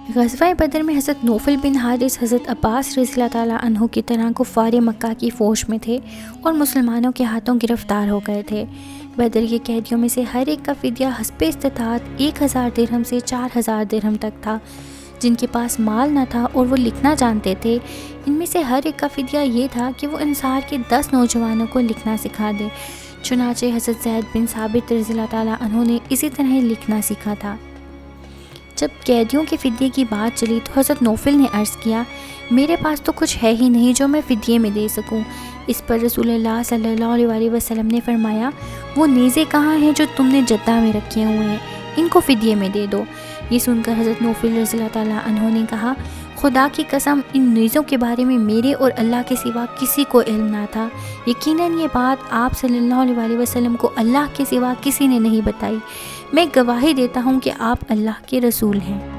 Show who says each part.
Speaker 1: ग़ज़वा बदर में हज़रत नौफल बिन हारिस हज़रत अब्बास रज़ियल्लाहु ताला अन्हु की तरह कुफ़ार मक्का की फ़ौज में थे और मुसलमानों के हाथों गिरफ़्तार हो गए थे। बदर के कैदियों में से हर एक का फ़िदिया हस्बे इस्तिताअत 1000 दिरहम से 4000 दिरहम तक था। जिनके पास माल न था और वो लिखना जानते थे, इनमें से हर एक का फ़िदिया ये था कि वो अंसार के 10 नौजवानों को लिखना सिखा दे। चुनाचे हज़रत ज़ैद बिन साबित रज़ियल्लाहु ताला अन्हु ने इसी तरह लिखना सीखा था। जब कैदियों के फ़िदिये की बात चली तो हज़रत नौफल ने अर्ज़ किया, मेरे पास तो कुछ है ही नहीं जो मैं फ़िदिये में दे सकूं। इस पर रसूलुल्लाह सल्लल्लाहु अलैहि वसल्लम ने फरमाया, वो नेज़े कहाँ हैं जो तुमने जद्दा में रखे हुए हैं, इनको फ़िदिये में दे दो। ये सुनकर हज़रत नौफल रज़ियल्लाहु ताला अन्हु ने कहा, खुदा की कसम, इन नेज़ों के बारे में मेरे और अल्लाह के सिवा किसी को इल्म ना था। यकीनन ये बात आप सल्लल्लाहु अलैहि वसल्लम को अल्लाह के सिवा किसी ने नहीं बताई। मैं गवाही देता हूँ कि आप अल्लाह के रसूल हैं।